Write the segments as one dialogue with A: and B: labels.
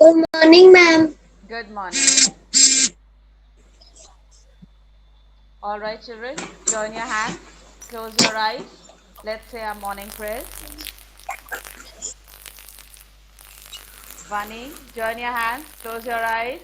A: Good morning, ma'am.
B: Good morning. All right, children, join your hands, close your eyes. Let's say our morning prayers. Vani, join your hands, close your eyes.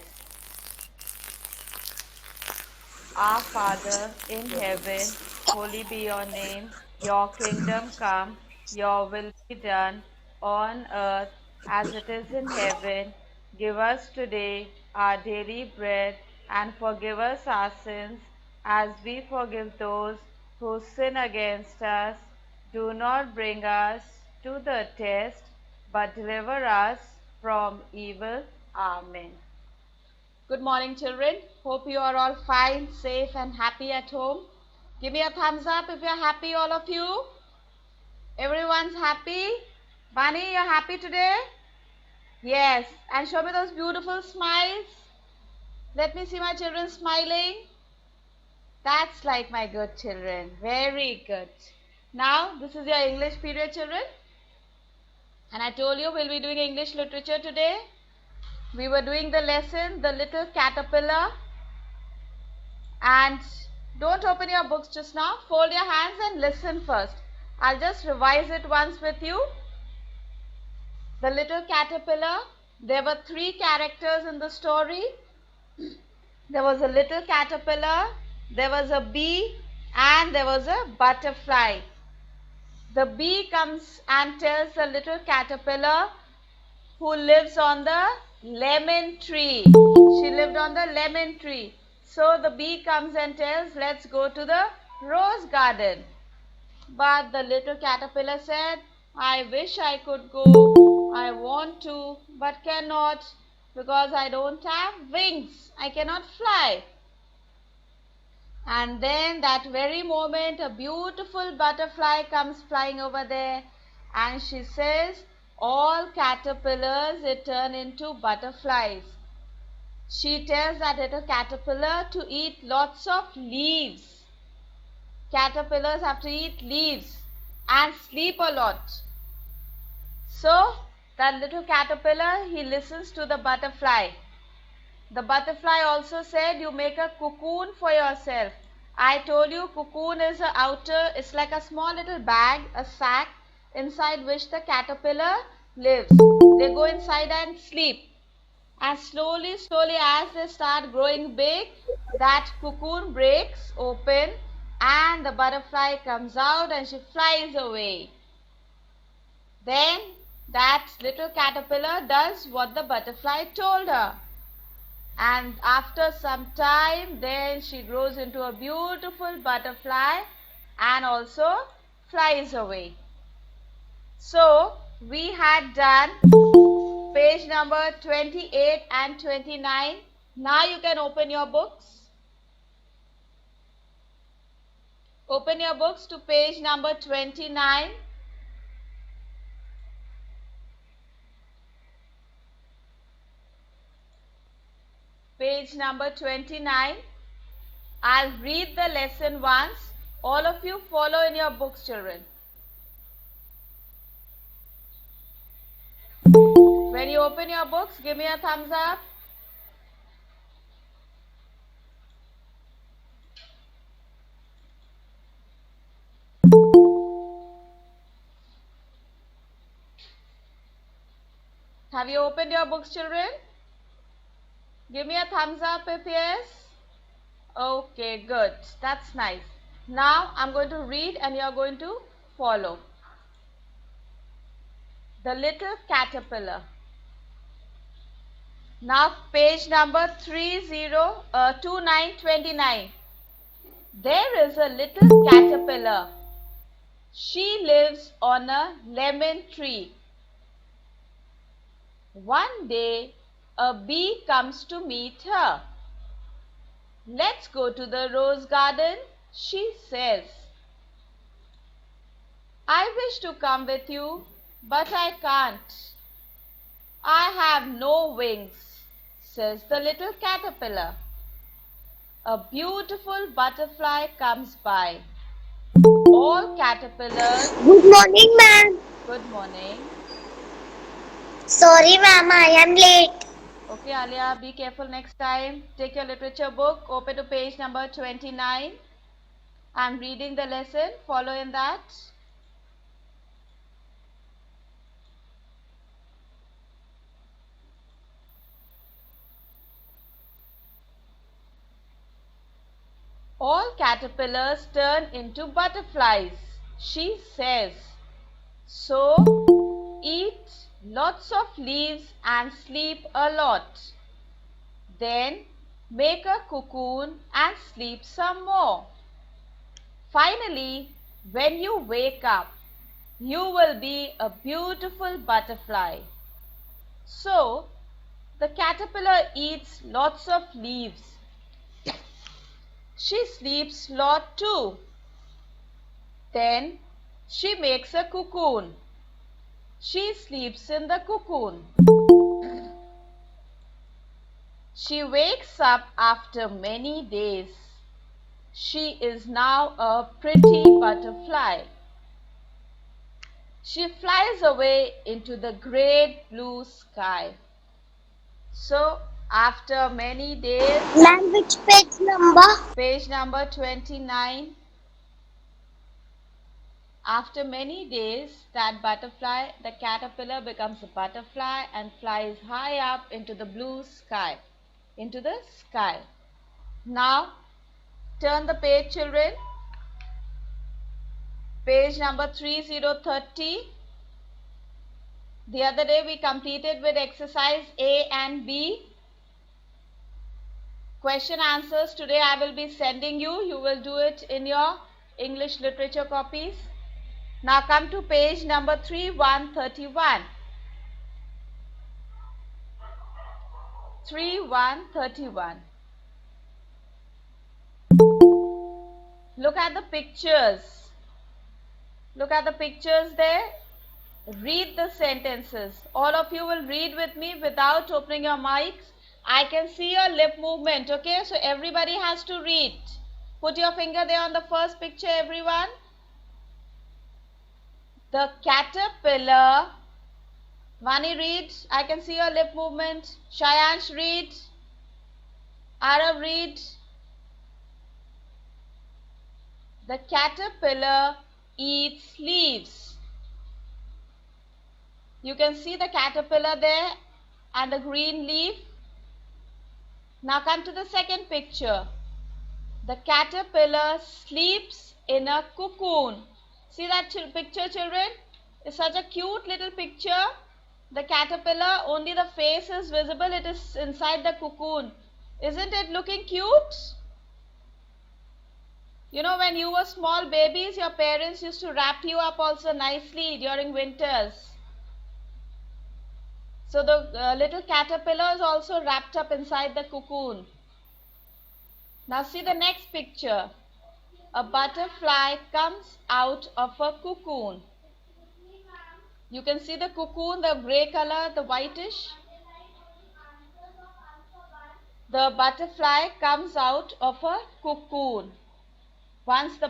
B: Our Father in heaven, holy be your name. Your kingdom come, your will be done on earth as it is in heaven. Give us today our daily bread and forgive us our sins as we forgive those who sin against us. Do not bring us to the test, but deliver us from evil. Amen. Good morning, children. Hope you are all fine, safe, and happy at home. Give me a thumbs up if you're happy, all of you. Everyone's happy. Bunny, you're happy today? Yes. And show me those beautiful smiles. Let me see my children smiling. That's like my good children. Very good. Now, this is your English period, children. And I told you we'll be doing English literature today. We were doing the lesson, The Little Caterpillar. And don't open your books just now. Fold your hands and listen first. I'll just revise it once with you. The Little Caterpillar. There were three characters in the story. There was a little caterpillar, there was a bee, and there was a butterfly. The bee comes and tells the little caterpillar who lives on the lemon tree. She lived on the lemon tree. So the bee comes and tells, let's go to the rose garden. But the little caterpillar said, I wish I could go. I want to, but cannot because I don't have wings. I cannot fly. And then that very moment a beautiful butterfly comes flying over there and she says, all caterpillars they turn into butterflies. She tells that little caterpillar to eat lots of leaves. Caterpillars have to eat leaves and sleep a lot. So that little caterpillar, he listens to the butterfly. The butterfly also said, you make a cocoon for yourself. I told you cocoon is a outer, it's like a small little bag, a sack, inside which the caterpillar lives. They go inside and sleep. And slowly, as they start growing big, that cocoon breaks open and the butterfly comes out and she flies away. Then that little caterpillar does what the butterfly told her. And after some time, then she grows into a beautiful butterfly and also flies away. So, we had done page number 28 and 29. Now you can open your books. Open your books to page number 29. Page number 29. I'll read the lesson once. All of you follow in your books, children. When you open your books, give me a thumbs up. Have you opened your books, children? Give me a thumbs up if yes. Okay, good. That's nice. Now I'm going to read and you are going to follow. The Little Caterpillar. Now page number 2929. There is a little caterpillar. She lives on a lemon tree. One day a bee comes to meet her. Let's go to the rose garden, she says. I wish to come with you, but I can't. I have no wings, says the little caterpillar. A beautiful butterfly comes by. All caterpillars.
A: Good morning, ma'am.
B: Good morning.
A: Sorry, ma'am, I am late.
B: Okay, Alia, be careful next time. Take your literature book, open to page number 29. I'm reading the lesson, follow in that. All caterpillars turn into butterflies, she says. So, eat lots of leaves and sleep a lot. Then, make a cocoon and sleep some more. Finally, when you wake up, you will be a beautiful butterfly. So, the caterpillar eats lots of leaves. She sleeps lot too. Then she makes a cocoon. She sleeps in the cocoon. She wakes up after many days. She is now a pretty butterfly. She flies away into the great blue sky. So, after many days,
A: Ma'am, which page number?
B: page number 29. After many days, that butterfly, the caterpillar becomes a butterfly and flies high up into the blue sky. Into the sky. Now, turn the page, children. Page number 3030. The other day we completed with exercise A and B. Question answers today I will be sending you. You will do it in your English literature copies. Now come to page number 3131. 3131. Look at the pictures. Look at the pictures there. Read the sentences. All of you will read with me without opening your mics. I can see your lip movement, okay? So everybody has to read. Put your finger there on the first picture, everyone. The caterpillar. Vani, read. I can see your lip movement. Shayansh, read. Arav, read. The caterpillar eats leaves. You can see the caterpillar there and the green leaf. Now come to the second picture. The caterpillar sleeps in a cocoon. See that picture, children? It's such a cute little picture. The caterpillar, only the face is visible. It is inside the cocoon. Isn't it looking cute? You know, when you were small babies, your parents used to wrap you up also nicely during winters. So the little caterpillar is also wrapped up inside the cocoon. Now see the next picture. A butterfly comes out of a cocoon. You can see the cocoon, the grey color, the whitish. The butterfly comes out of a cocoon. Once the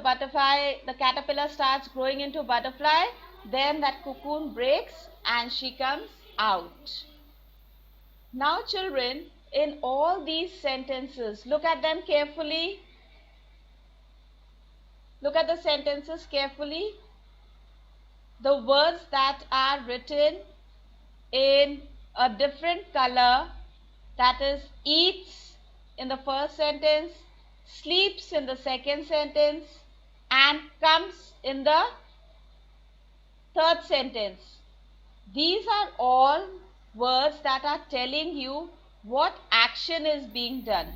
B: caterpillar starts growing into butterfly, then that cocoon breaks and she comes out. Now children, in all these sentences, look at them carefully. Look at the sentences carefully. The words that are written in a different color, that is eats in the first sentence, sleeps in the second sentence, and comes in the third sentence. These are all words that are telling you what action is being done.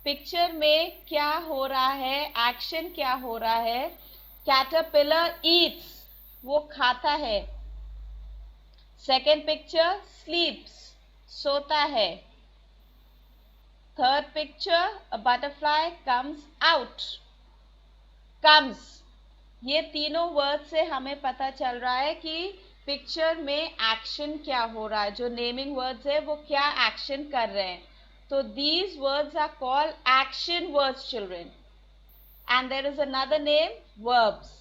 B: Picture में क्या हो रहा है, action क्या हो रहा है. Caterpillar Yeats, वो खाता है. सेकेंड पिक्चर स्लीप्स, सोता है. Third picture a butterfly comes out. Comes, ये तीनों वर्ड से हमें पता चल रहा है कि पिक्चर में एक्शन क्या हो रहा है. जो नेमिंग वर्ड्स है वो क्या एक्शन कर रहे हैं. So these words are called action words, children. And there is another name, verbs.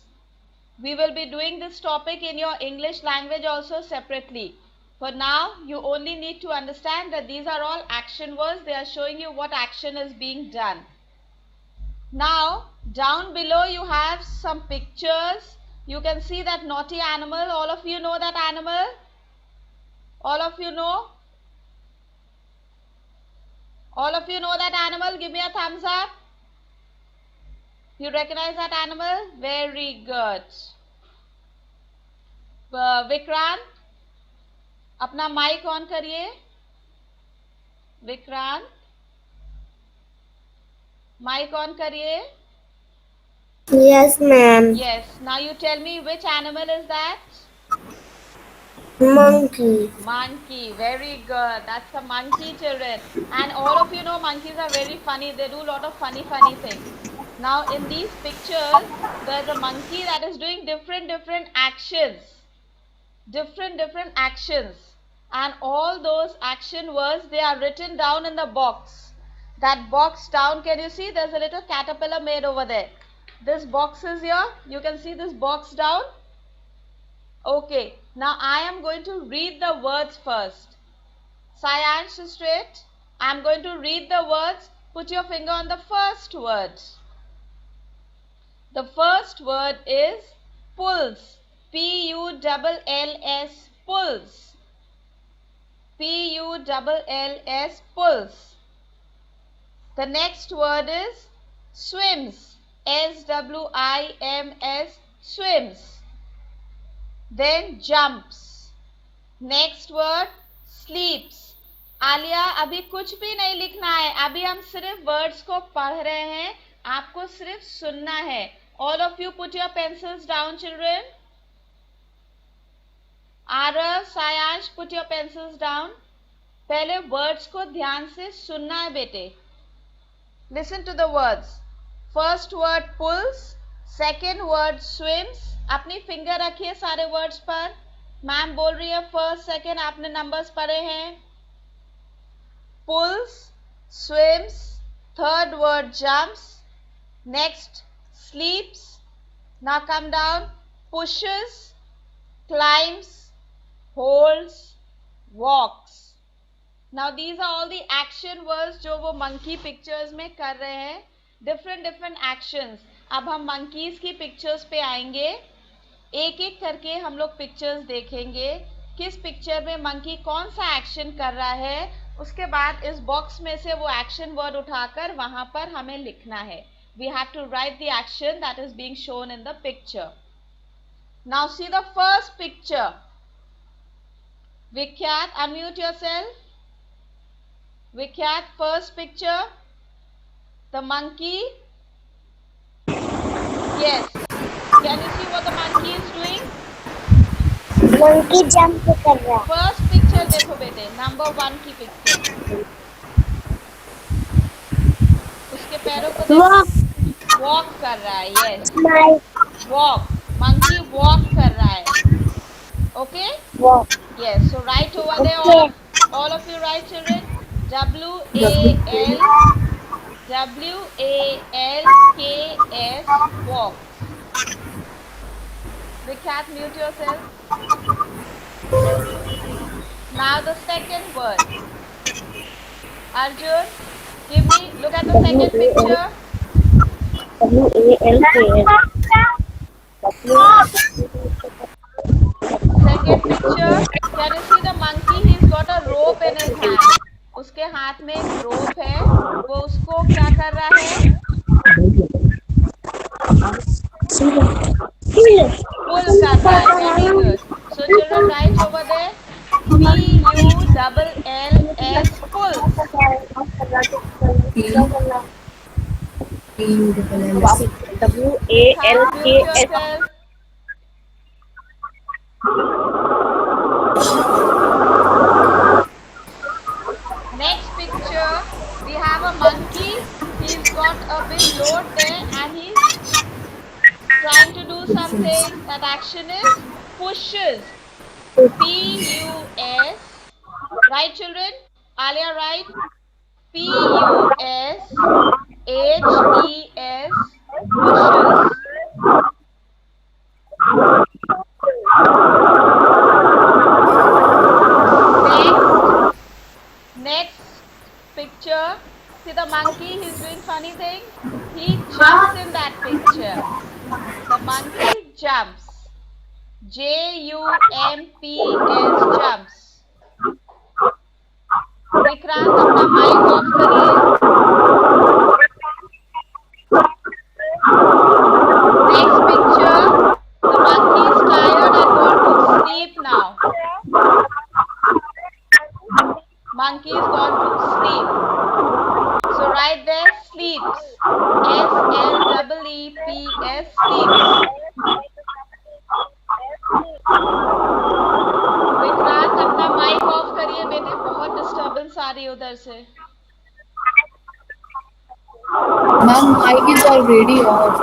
B: We will be doing this topic in your English language also separately. For now, you only need to understand that these are all action words. They are showing you what action is being done. Now, down below you have some pictures. You can see that naughty animal. All of you know that animal? All of you know? All of you know that animal? Give me a thumbs up. You recognize that animal? Very good. Vikrant, अपना mic on करिए. Vikrant, mic on करिए.
A: Yes, ma'am.
B: Yes. Now you tell me which animal is that?
A: Monkey.
B: Monkey. Very good. That's a monkey, children. And all of you know monkeys are very funny. They do a lot of funny things. Now in these pictures, there's a monkey that is doing different actions. Different actions. And all those action words, they are written down in the box. That box down, can you see? There's a little caterpillar made over there. This box is here. You can see this box down. Okay, now I am going to read the words first. Sayansh, straight. I am going to read the words. Put your finger on the first word. The first word is pulse. P-U-L-L-S, pulse. P-U-L-L-S, pulse. The next word is swims. S-W-I-M-S, swims. Then jumps. Next word sleeps. Alia, अभी कुछ भी नहीं लिखना है. अभी हम सिर्फ words को पढ़ रहे हैं. आपको सिर्फ सुनना है. All of you put your pencils down, children. Arav, Sayansh, put your pencils down. पहले वर्ड्स को ध्यान से सुनना है बेटे. Listen to the words. First word pulls. Second word swims. अपनी फिंगर रखिए सारे वर्ड्स पर. मैम बोल रही है फर्स्ट सेकेंड, आपने नंबर्स पढ़े हैं. Pulls, swims. Third word jumps. Next sleeps. Now come down. Pushes, climbs, holds, walks. Now these are all the action words जो वो monkey pictures में कर रहे हैं. different actions. अब हम monkeys की pictures पे आएंगे. एक एक करके हम लोग पिक्चर्स देखेंगे. किस पिक्चर में मंकी कौन सा एक्शन कर रहा है. उसके बाद इस बॉक्स में से वो एक्शन वर्ड उठाकर वहां पर हमें लिखना है. We have to write the action that is being shown in the picture. Now see the first picture. Vikhyat, unmute yourself. Vikhyat, first picture. The monkey. Yes. Can you see what the monkey is doing?
A: Monkey jump कर रहा है.
B: First picture देखो बेटे, number 1 की picture. उसके पैरों को देखो. Walk कर रहा है. Yes. Walk. Monkey walk कर रहा है. Okay?
A: Walk.
B: Yes. So write over there. All of you write, children. W-A-L-K-S. Walk. Vikhyat, mute yourself. Now the second word. Arjun, look at the second picture. Second picture. Can you see the monkey? He's got a rope in his hand. उसके हाथ में एक रोप है. वो उसको क्या कर रहा है? Pull कर रहा है. Very good. So children write over there. P-U-L-L-S, pulls.
A: W-A-L-K-S.
B: Next picture, we have a monkey. He's got a big load there and he's trying to do something. That action is pushes. P-U-S. Right, children? Alia, right? P-U-S-H-E-S. Pushes. jumps. JUMPS jumps. Vikrant अपना mic off करिए. Next picture, the monkey is tired and gone to sleep now. Monkey is gone to sleep. So write there sleeps. SLEEPS sleeps. Vikrant अपना mic off करिए बेटे, बहुत disturbance आ रही है उधर से.
C: Ma'am, mic is already off.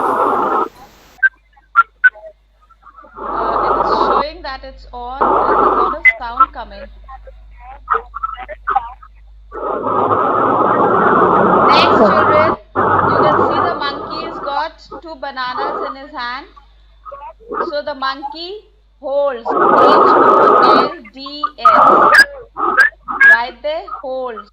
B: It is showing that it's on. There's a lot of sound coming. Next, children, you can see the monkey's got 2 bananas in his hand. So the monkey holds. HOLDS. Right there, holds.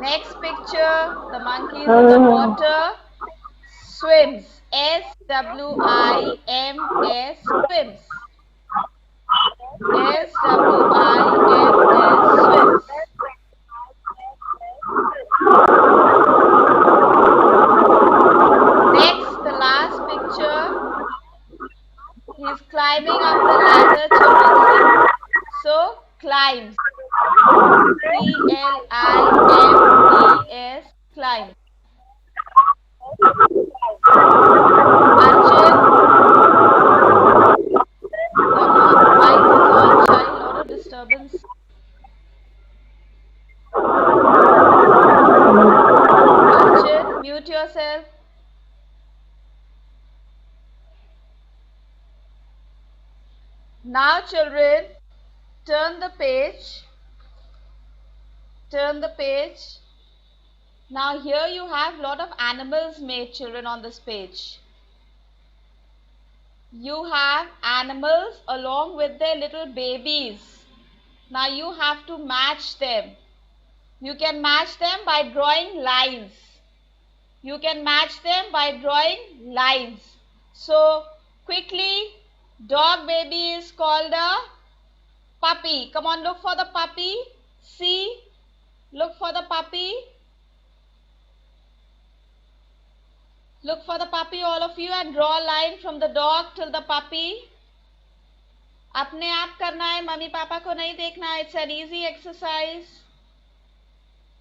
B: Next picture, the monkey is in the water, swims. SWIMS, swims. SWIMS, swims. Next, the last picture, he's climbing up the ladder, children. So, climbs. CLIMBS, climb. Arjun, the mic is on, child, lot of disturbance. Arjun, mute yourself. Now children, turn the page. Turn the page. Now here you have lot of animals made, children, on this page. You have animals along with their little babies. Now you have to match them. You can match them by drawing lines. You can match them by drawing lines. So quickly, dog baby is called a puppy. Come on, look for the puppy. See, look for the puppy. Look for the puppy, all of you, and draw a line from the dog till the puppy. अपने आप करना है, mummy papa को नहीं देखना है. It's an easy exercise.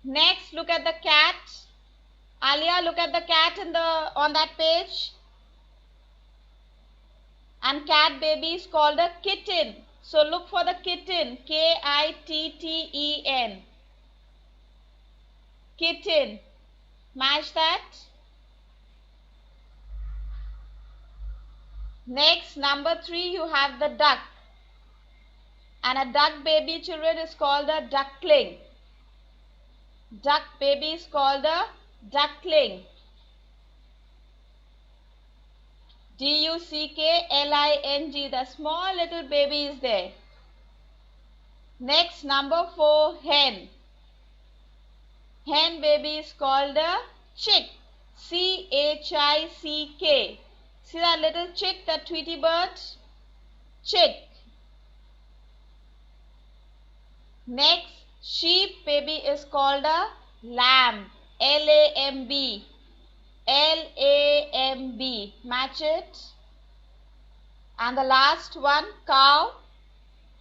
B: Next, look at the cat. Alia, look at the cat on that page. And cat baby is called a kitten. So look for the kitten. KITTEN. Kitten. Match that. Next, number 3, you have the duck. And a duck baby, children, is called a duckling. Duck baby is called a duckling. DUCKLING. The small little baby is there. Next, number 4, hen. Hen baby is called a chick. CHICK. See that little chick, that Tweety bird? Chick. Next, sheep baby is called a lamb. LAMB. LAMB. Match it. And the last one, cow.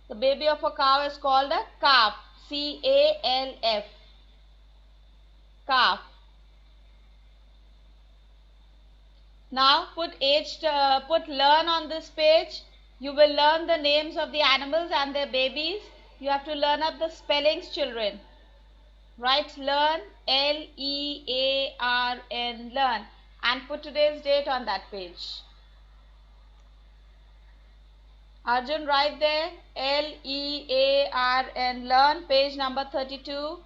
B: The baby of a cow is called a calf. CALF. Calf. Now put learn on this page. You will learn the names of the animals and their babies. You have to learn up the spellings, children. Write learn, LEARN, learn, and put today's date on that page. Arjun, write there LEARN, learn, page number 32.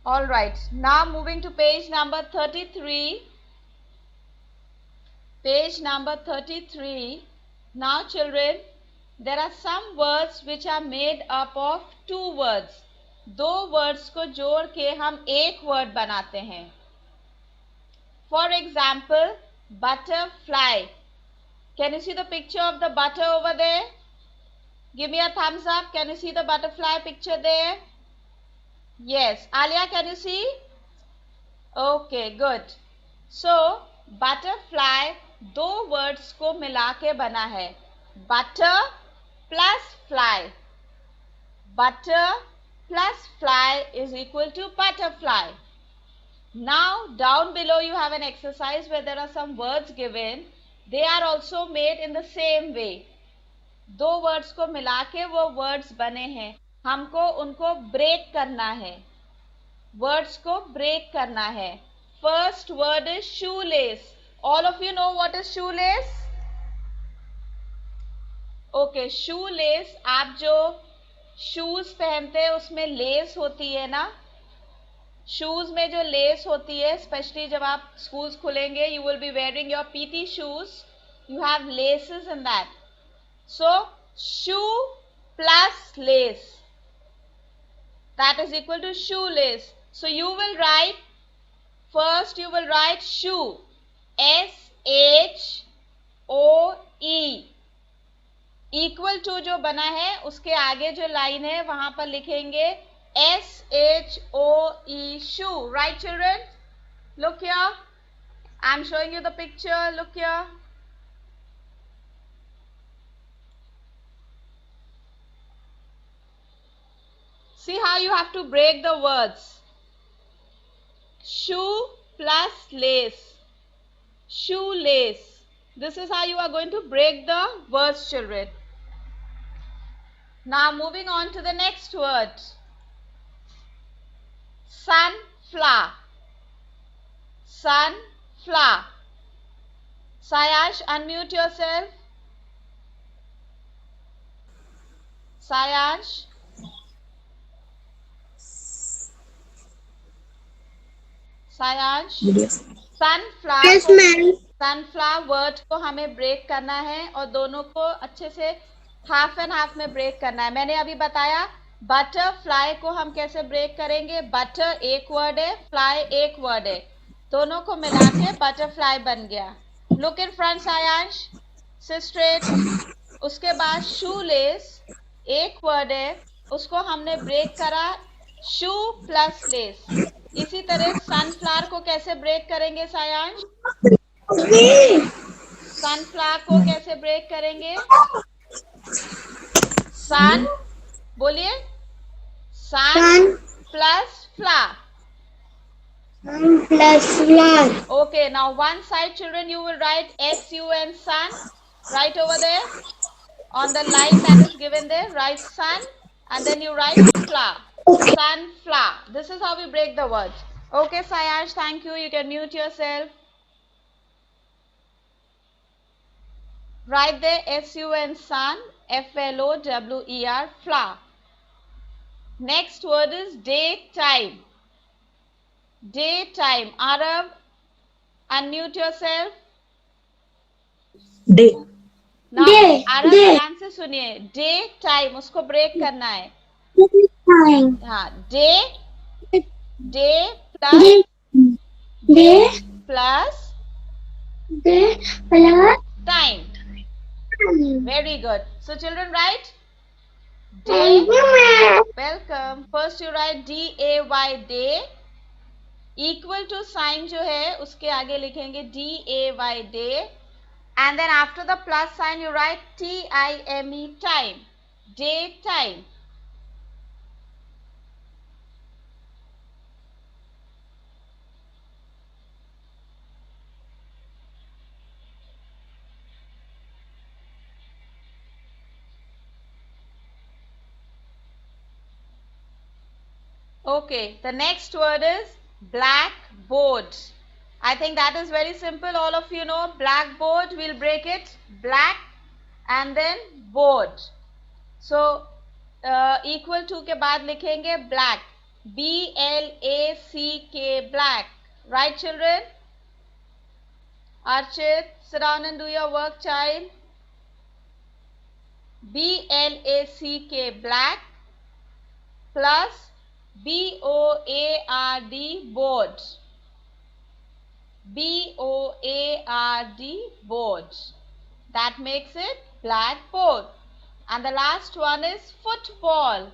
B: Alright, now moving to page number 33. Page number 33. Now children, there are some words which are made up of two words. दो words को जोड़ के हम एक word बनाते हैं. For example, butterfly. Can you see the picture of the butter over there? Give me a thumbs up. Can you see the butterfly picture there? Yes. Alia, can you see? Okay, good. So, butterfly दो words को मिला के बना है. Butter plus fly. Butter plus fly is equal to butterfly. Now, down below you have an exercise where there are some words given. They are also made in the same way. दो words को मिला के वो words बने हैं. हमको उनको break करना है. Words को break करना है. First word is shoelace. All of you know what is shoelace? Okay, shoelace, आप जो shoes पहनते हैं उसमें lace होती है ना. शूज में जो लेस होती है, स्पेशली जब आप स्कूल्स खुलेंगे, you will be wearing your PT shoes. You have laces in that. So, shoe plus lace, that is equal to shoelace. So, you will write, first you will write shoe, SHOE. Equal to जो बना है, उसके आगे जो line है, वहां पर लिखेंगे SHOE, shoe. Right, children? Look here. I'm showing you the picture. Look here. See how you have to break the words. Shoe plus lace. Shoelace. This is how you are going to break the words, children. Now moving on to the next word. Sunflower. Sunflower. Sayash, unmute yourself. Sayash. Sayash. Sunflower.
A: Yes, ma'am.
B: Sunflower word को हमें break करना है और दोनों को अच्छे से half and half में ब्रेक करना है. मैंने अभी बताया बटरफ्लाई को हम कैसे ब्रेक करेंगे. बटर एक वर्ड है, फ्लाई एक वर्ड है, दोनों को मिला के बटरफ्लाई बन गया. Look in front Sayansh, sit straight. उसके बाद शूलेस एक वर्ड है, उसको हमने ब्रेक करा शू प्लस लेस. इसी तरह सनफ्लावर को कैसे ब्रेक करेंगे सायांश? सनफ्लावर को कैसे ब्रेक करेंगे? सन, बोलिए. Sun plus flower.
A: Sun plus flower.
B: Okay, now one side children you will write SUN, sun, right over there on the line that is given there. Write sun and then you write flower. Sunflower. This is how we break the words. Okay, Sayansh, thank you. You can mute yourself. Write there SUN, sun, FLOWER, flower. Next word is daytime. Daytime. Arab, unmute yourself.
D: Day.
B: Now,
A: Day,
B: Arab
A: day.
B: ध्यान से सुनिए. Daytime, उसको break करना है.
A: Time.
B: हाँ, day, day plus
A: Day. Day.
B: plus
A: Day plus
B: time.
A: time.
B: Very good. So children write day.
A: Thank you, ma'am.
B: Welcome. First you write DAY, day. Equal to sign जो है उसके आगे लिखेंगे DAY, day. And then after the plus sign you write TIME, time. Daytime. Okay, the next word is blackboard. I think that is very simple. All of you know blackboard. We'll break it. Black and then board. So equal to के बाद लिखेंगे black. BLACK, black. Right, children? Archit, sit down and do your work, child. B-L-A-C-K, black, plus B-O-A-R-D, board. B-O-A-R-D, board. That makes it blackboard. And the last one is football.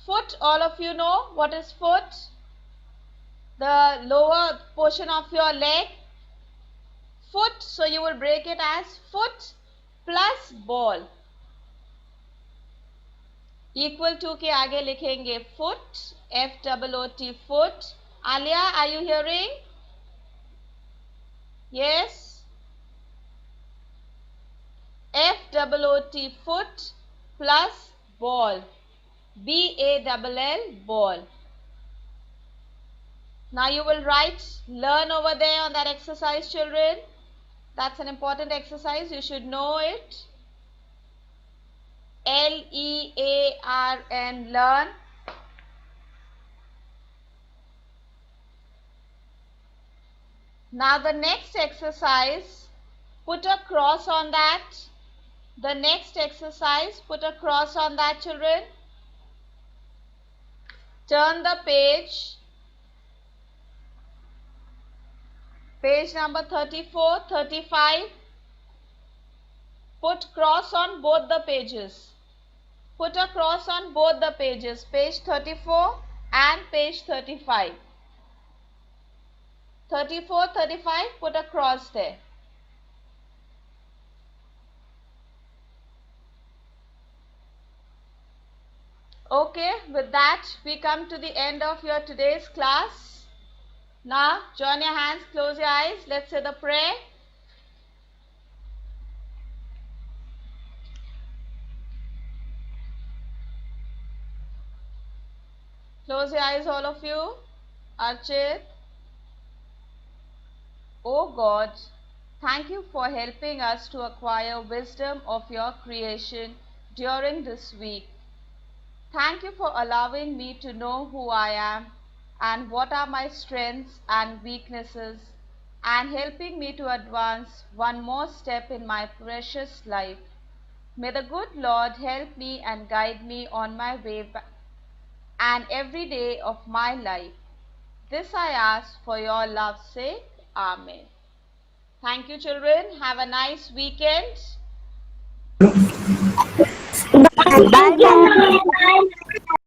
B: Foot, all of you know what is foot? The lower portion of your leg. Foot, so you will break it as foot plus ball. Equal to के आगे लिखेंगे foot, F-O-O-T, foot. Alia, are you hearing? Yes. F-O-O-T, foot plus ball. B-A-L-L, ball. Now you will write learn over there on that exercise, children. That's an important exercise. You should know it. L-E-A-R-N, learn. Now the next exercise, put a cross on that. The next exercise, put a cross on that, children. Turn the page. Page number 34, 35. Put cross on both the pages. Put a cross on both the pages, page 34 and page 35. 34, 35, put a cross there. Okay, with that we come to the end of your today's class. Now join your hands, close your eyes, let's say the prayer. Close your eyes, all of you. Archit. O God, thank you for helping us to acquire wisdom of your creation during this week. Thank you for allowing me to know who I am and what are my strengths and weaknesses, and helping me to advance one more step in my precious life. May the good Lord help me and guide me on my way and every day of my life. This I ask for your love's sake. Amen. Thank you, children. Have a nice weekend.
A: Bye.